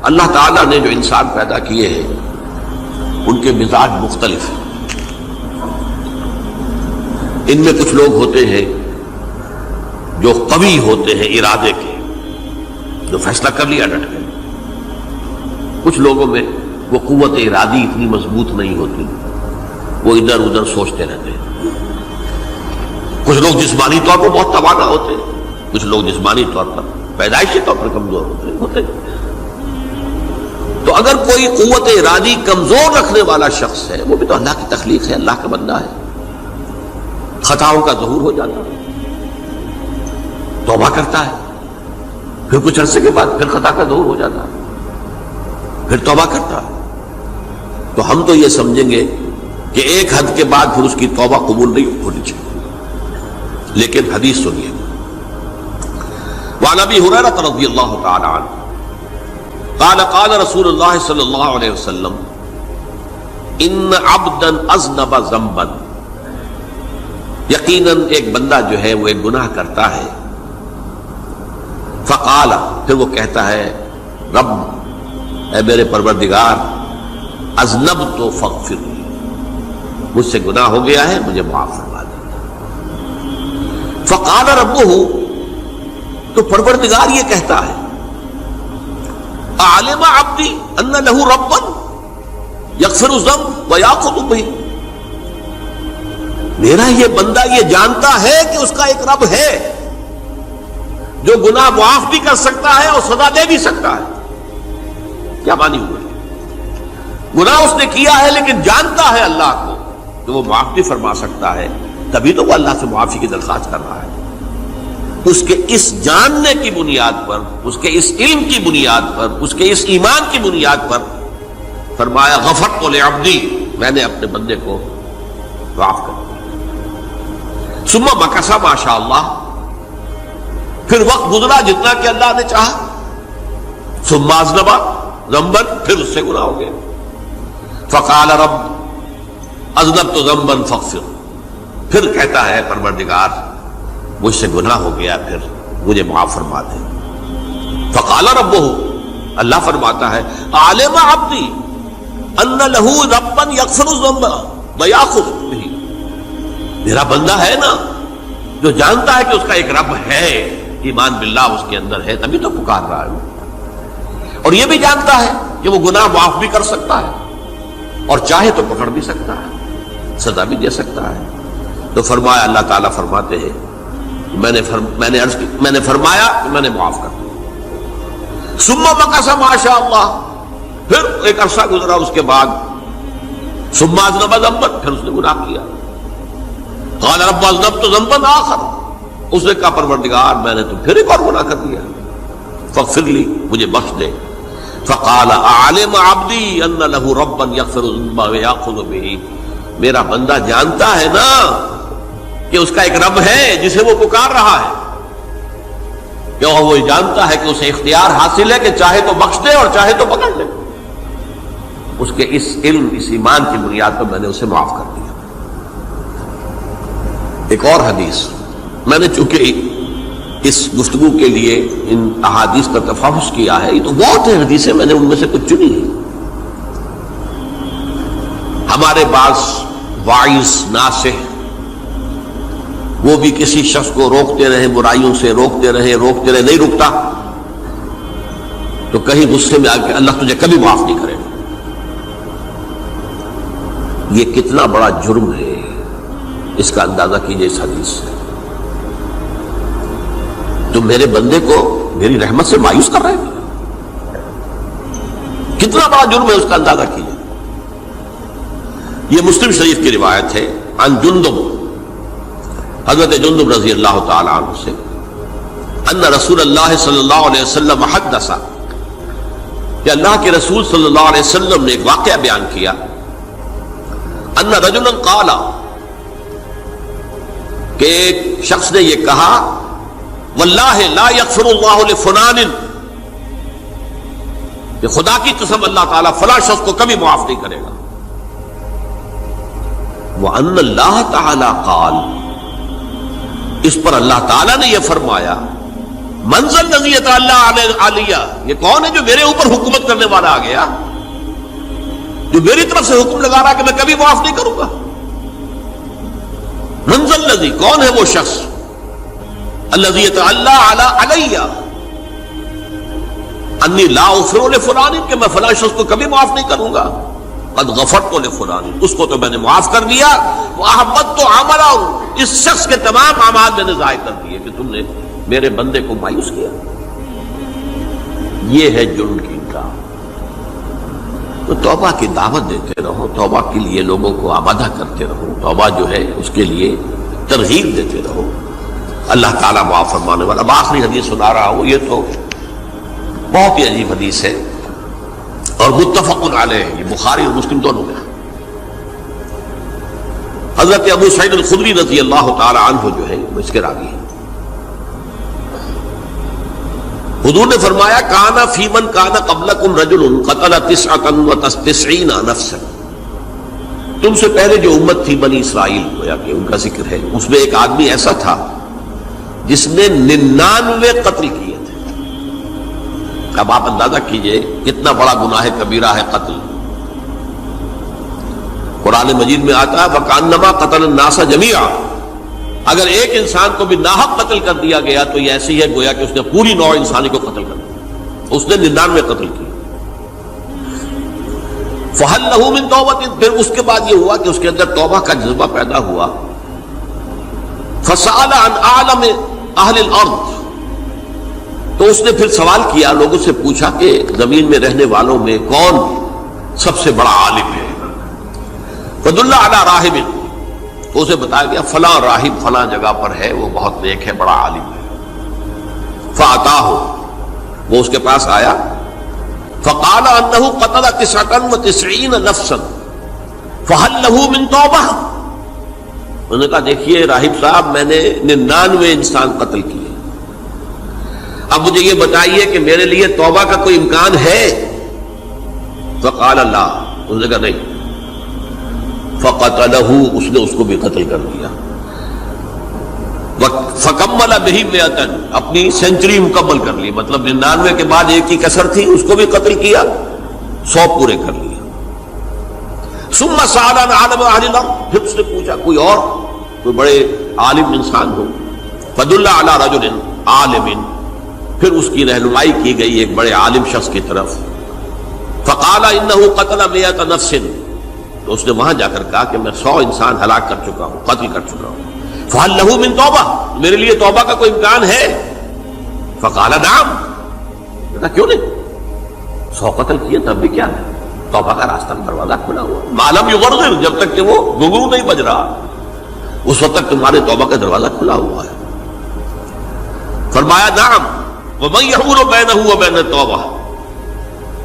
اللہ تعالیٰ نے جو انسان پیدا کیے ہیں ان کے مزاج مختلف ہیں. ان میں کچھ لوگ ہوتے ہیں جو قوی ہوتے ہیں ارادے کے، جو فیصلہ کر لیا ڈٹ گئے. کچھ لوگوں میں وہ قوت ارادی اتنی مضبوط نہیں ہوتی، وہ ادھر ادھر سوچتے رہتے ہیں. کچھ لوگ جسمانی طور پر بہت توانا ہوتے ہیں، کچھ لوگ جسمانی طور پر پیدائشی طور پر کمزور ہوتے ہیں. تو اگر کوئی قوت ارادی کمزور رکھنے والا شخص ہے، وہ بھی تو اللہ کی تخلیق ہے، اللہ کا بندہ ہے، خطاؤں کا ظہور ہو جاتا ہے، توبہ کرتا ہے، پھر کچھ عرصے کے بعد پھر خطا کا ظہور ہو جاتا ہے، پھر توبہ کرتا ہے. تو ہم تو یہ سمجھیں گے کہ ایک حد کے بعد پھر اس کی توبہ قبول نہیں ہونی چاہیے. لیکن حدیث سنیے. وعن ابی ہریرہ رضی اللہ تعالی عنہ قال قال رسول اللہ صلی اللہ علیہ وسلم ان عبدا اذنب ذنبا، یقیناً ایک بندہ جو ہے وہ ایک گناہ کرتا ہے. فقال، پھر وہ کہتا ہے رب، اے میرے پروردگار، اذنبت فاغفر لی، مجھ سے گناہ ہو گیا ہے، مجھے معاف فرما دے. فقال ربہ، تو پروردگار یہ کہتا ہے اعلم عبدی ان لہ ربا یغفر الذنب ویأخذ بہ، میرا یہ بندہ یہ جانتا ہے کہ اس کا ایک رب ہے جو گناہ معاف بھی کر سکتا ہے اور سزا دے بھی سکتا ہے. کیا معنی ہوئے؟ گناہ اس نے کیا ہے لیکن جانتا ہے اللہ کو کہ وہ معاف بھی فرما سکتا ہے، تبھی تو وہ اللہ سے معافی کی درخواست کر رہا ہے. اس کے اس جاننے کی بنیاد پر، اس کے اس علم کی بنیاد پر، اس کے اس ایمان کی بنیاد پر فرمایا غفرت لعبدی، میں نے اپنے بندے کو معاف کر دیا. ثم مکث ما شاء اللہ، پھر وقت گزرا جتنا کہ اللہ نے چاہا. ثم اذنب ذنبا، پھر اس سے گناہ ہو گیا. فقال رب اذنبت ذنبا فاغفر، پھر کہتا ہے پروردگار مجھ سے گناہ ہو گیا، پھر مجھے معاف فرما دے. فقال ربہ، اللہ فرماتا ہے عالم عبدی ان لہ ربا یغفر الذنب ویأخذ بہ، میرا بندہ ہے نا جو جانتا ہے کہ اس کا ایک رب ہے، ایمان باللہ اس کے اندر ہے، تبھی تو پکار رہا ہے. اور یہ بھی جانتا ہے کہ وہ گناہ معاف بھی کر سکتا ہے اور چاہے تو پکڑ بھی سکتا ہے، سزا بھی دے سکتا ہے. تو فرمایا، اللہ تعالیٰ فرماتے ہیں میں نے فرمایا کہ میں نے معاف کر دیا. ثم مکث ما شاء اللہ، پھر ایک عرصہ گزرا اس کے بعد. ثم اذنب ذنبا، پھر اس نے گناہ کیا. قال رب اذنبت ذنبا آخر، اس نے کہا پروردگار میں نے تو پھر ایک اور گناہ کر دیا، فاغفر لی، مجھے بخش دے. فقال اعلم عبدی ان لہ ربا یغفر الذنب ویأخذ بہ، میرا بندہ جانتا ہے نا کہ اس کا ایک رب ہے جسے وہ پکار رہا ہے، کہ وہ جانتا ہے کہ اسے اختیار حاصل ہے کہ چاہے تو بخش دے اور چاہے تو پکڑ لے. اس کے اس علم، اس ایمان کی بنیاد پر میں نے اسے معاف کر دیا. ایک اور حدیث، میں نے چونکہ اس گفتگو کے لیے ان احادیث کا تفحص کیا ہے، یہ تو بہت ہیں حدیثیں، میں نے ان میں سے کچھ چنی ہیں. ہمارے بعض واعظ ناصح وہ بھی کسی شخص کو روکتے رہے، برائیوں سے روکتے رہے، نہیں رکتا تو کہیں غصے میں آ کے اللہ تجھے کبھی معاف نہیں کرے. یہ کتنا بڑا جرم ہے، اس کا اندازہ کیجئے اس حدیث سے. تم میرے بندے کو میری رحمت سے مایوس کر رہے ہیں، کتنا بڑا جرم ہے، اس کا اندازہ کیجئے. یہ مسلم شریف کی روایت ہے عن جندب، حضرت جندب رضی اللہ تعالی عنہ سے، ان رسول اللہ صلی اللہ علیہ وسلم حدث، کہ اللہ کے رسول صلی اللہ علیہ وسلم نے ایک واقعہ بیان کیا. ان رجلا قال، کہ ایک شخص نے یہ کہا واللہ لا یغفر اللہ لفلان، کہ خدا کی قسم اللہ تعالیٰ فلاں شخص کو کبھی معاف نہیں کرے گا. وَأَنَّ اللَّهَ تَعَالَى قَالَ، اس پر اللہ تعالیٰ نے یہ فرمایا منزل نزیت اللہ علیہ، یہ کون ہے جو میرے اوپر حکومت کرنے والا آ گیا، جو میری طرف سے حکم لگا رہا کہ میں کبھی معاف نہیں کروں گا؟ منزل نزی، کون ہے وہ شخص؟ الذی اللہ علیہ انی لا اغفر لفلان، کہ میں فلاں شخص کو کبھی معاف نہیں کروں گا، قد غفرت لفلان، اس کو تو میں نے معاف کر دیا، واحبطت عملہ، اس شخص کے تمام اعمال میں نے ضائع کر دیے کہ تم نے میرے بندے کو مایوس کیا۔ یہ ہے جرم کی انکار۔ تو توبہ کی دعوت دیتے رہو، توبہ کے لیے لوگوں کو آمادہ کرتے رہو، توبہ جو ہے اس کے لیے ترغیب دیتے رہو، اللہ تعالیٰ معاف فرمانے والا۔ اب آخری حدیث سنا رہا ہوں، یہ تو بہت ہی عجیب حدیث ہے اور متفق علیہ، یہ بخاری اور مسلم دونوں میں۔ حضرت ابو سعید الخدری رضی اللہ تعالی عنہ جو ہے وہ اس کے راوی ہیں۔ حضور نے فرمایا کانا فی من کانا قبلکم رجل قتل 99 نفسا، تم سے پہلے جو امت تھی بنی اسرائیل، گویا کہ ان کا ذکر ہے، اس میں ایک آدمی ایسا تھا جس نے 99 قتل کیے تھے۔ اب آپ اندازہ کیجئے کتنا بڑا گناہ کبیرہ ہے قتل۔ قرآن مجید میں آتا ہے وَكَأَنَّمَا قَتَلَ النَّاسَ جَمِيعًا، اگر ایک انسان کو بھی ناحق قتل کر دیا گیا تو یہ ایسی ہے گویا کہ اس نے پوری نوع انسانی کو قتل کر دیا، اس نے 99 قتل کی۔ فَهَلْ لَهُ مِن تَوْبَةٍ، پھر اس کے بعد یہ ہوا کہ اس کے اندر توبہ کا جذبہ پیدا ہوا۔ فَسَأَلَ عَنْ أَعْلَمِ أَهْلِ الْأَرْضِ، تو اس نے پھر سوال کیا، لوگوں سے پوچھا کہ زمین میں رہنے والوں میں کون سب سے بڑا عالم ہے؟ فَدُلَّ عَلَى رَاهِبٍ، تو اسے بتایا گیا فلاں راہب فلاں جگہ پر ہے، وہ بہت نیک ہے، بڑا عالم ہے۔ فَأَتَاهُ، وہ اس کے پاس آیا، فَقَالَ أَنَّهُ قَتَلَ 99 نَفْسًا فَهَلْ لَهُ مِن تَوْبَةٍ، انہوں نے کہا دیکھیے راہب صاحب، میں نے 99 انسان قتل کیے، اب مجھے یہ بتائیے کہ میرے لیے توبہ کا کوئی امکان ہے؟ فَقَالَ لَا، انہوں نے کہا نہیں۔ فَقَتَلَهُ، اس نے اس کو بھی قتل کر دیا۔ فَكَمَّلَ بِهِ 100، اپنی سینچری مکمل کر لی، مطلب 99 کے بعد ایک کی کسر تھی، اس کو بھی قتل کیا، 100 پورے کر لیا۔ ثُمَّ سَأَلَ عَنْ عَالِمِ أَهْلِ الْأَرْضِ، پھر اس نے پوچھا کوئی اور کوئی بڑے عالم انسان ہو۔ فَدُلَّ عَلَى رَجُلٍ عَالِمٍ، پھر اس کی رہنمائی کی گئی ایک بڑے عالم شخص کی طرف۔ فَقَالَ إِنَّهُ قَتَلَ 100 نَفْسٍ، تو اس نے وہاں جا کر کہا کہ میں 100 انسان ہلاک کر چکا ہوں، قتل کر چکا ہوں۔ فَهَلْ لَهُ مِن تَوْبَةٍ، میرے لیے توبہ کا کوئی امکان ہے؟ فَقَالَ نَعَمْ، کہا کیوں نہیں، 100 قتل کیے تب بھی کیا ہے، توبہ کا راستہ دروازہ کھلا ہوا، مَا لَمْ يُغَرْغِرْ، جب تک کہ وہ گھنگرو نہیں بج رہا اس وقت تک تمہارے توبہ کا دروازہ کھلا ہوا ہے۔ فرمایا نعم، وَمَن يَحُولُ بَيْنَهُ وَبَيْنَ التَّوْبَةِ،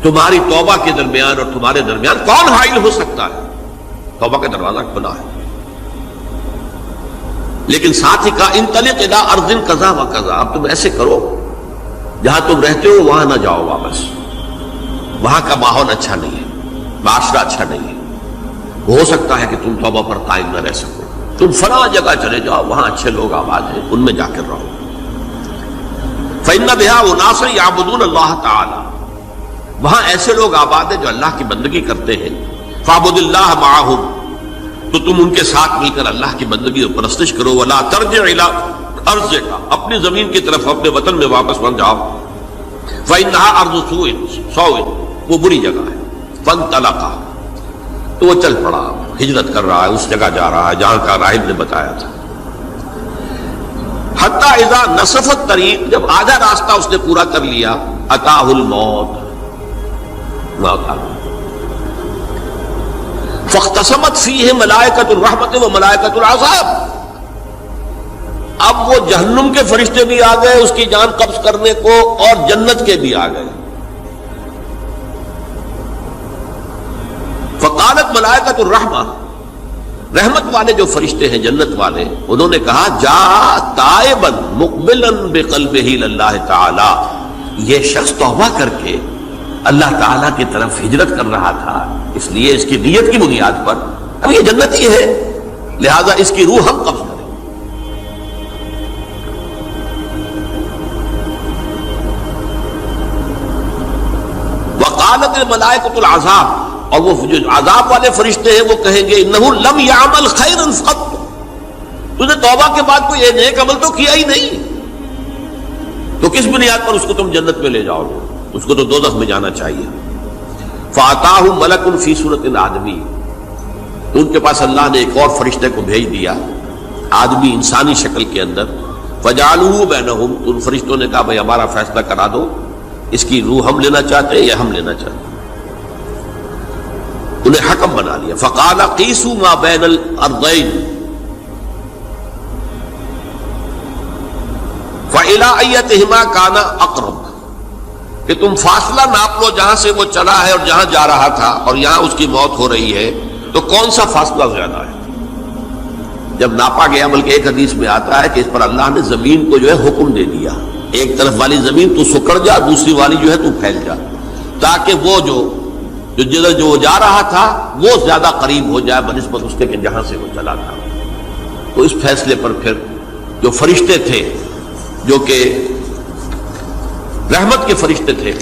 تمہاری توبہ کے درمیان اور تمہارے درمیان کون حائل ہو سکتا ہے؟ توبہ کا دروازہ کھلا ہے۔ لیکن ساتھ ہی کہا انطلق الی ارض کذا و کذا، اب تم ایسے کرو جہاں تم رہتے ہو وہاں نہ جاؤ واپس، وہاں کا ماحول اچھا نہیں ہے، معاشرہ اچھا نہیں ہے، ہو سکتا ہے کہ تم توبہ پر قائم نہ رہ سکو، تم فلاں جگہ چلے جاؤ، وہاں اچھے لوگ آباد ہیں، ان میں جا کر رہو۔ فإن بها اناس یعبدون اللہ تعالی، وہاں ایسے لوگ آباد ہیں جو اللہ کی بندگی کرتے ہیں۔ فاعبد اللہ معہم، تو تم ان کے ساتھ مل کر اللہ کی بندگی اور پرستش کرو۔ ولا ترجع الی ارضک، اپنی زمین کی طرف اپنے وطن میں واپس بن جاؤ۔ فإنها ارض سوء، وہ بری جگہ ہے۔ فانطلقا، تو وہ چل پڑا، ہجرت کر رہا ہے، اس جگہ جا رہا ہے جہاں کا راہب نے بتایا تھا۔ حتی اذا نصف الطریق، جب آدھا راستہ اس نے پورا کر لیا، اتاہ الموت، موت آ گئی۔ فاختصمت فیہ ملائکۃ الرحمت و ملائکۃ العذاب، اب وہ جہنم کے فرشتے بھی آ گئے اس کی جان قبض کرنے کو، اور جنت کے بھی آ گئے۔ فقالت ملائکۃ الرحمہ، رحمت والے جو فرشتے ہیں جنت والے، انہوں نے کہا جا تائبا مقبلا بقلبہ اللہ تعالی، یہ شخص توبہ کر کے اللہ تعالیٰ کی طرف ہجرت کر رہا تھا، اس لیے اس کی نیت کی بنیاد پر اب یہ جنتی ہے، لہذا اس کی روح ہم قبض کریں۔ وقالت الملائکۃ العذاب، اور وہ جو عذاب والے فرشتے ہیں وہ کہیں گے انہ لم یعمل خیرا قط، تو نے توبہ کے بعد کوئی نیک عمل تو کیا ہی نہیں، تو کس بنیاد پر اس کو تم جنت میں لے جاؤ گے؟ اس کو تو دوزخ میں جانا چاہیے۔ فاتاہ ملک فی صورت آدمی، تو ان کے پاس اللہ نے ایک اور فرشتے کو بھیج دیا آدمی انسانی شکل کے اندر، فجعلوہ بینہم، تو ان فرشتوں نے کہا بھائی ہمارا فیصلہ کرا دو، اس کی روح ہم لینا چاہتے ہیں یا ہم لینا چاہتے ہیں، انہیں حکم بنا لیا۔ فقال قیسوا ما بین الارضین فإلی ایتہما کان اقرب، کہ تم فاصلہ ناپ لو جہاں سے وہ چلا ہے اور جہاں جا رہا تھا اور یہاں اس کی موت ہو رہی ہے، تو کون سا فاصلہ زیادہ ہے؟ جب ناپا گیا، بلکہ ایک حدیث میں آتا ہے کہ اس پر اللہ نے زمین کو جو ہے حکم دے دیا، ایک طرف والی زمین تو سکڑ جا، دوسری والی جو ہے تو پھیل جا، تاکہ وہ جو جدھر جو جا رہا تھا وہ زیادہ قریب ہو جائے بنسبت اس کے کہ جہاں سے وہ چلا تھا۔ تو اس فیصلے پر پھر جو فرشتے تھے جو کہ رحمت کے فرشتے تھے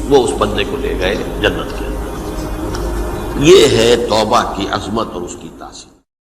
وہ اس بندے کو لے گئے جنت کے اندر۔ یہ ہے توبہ کی عظمت اور اس کی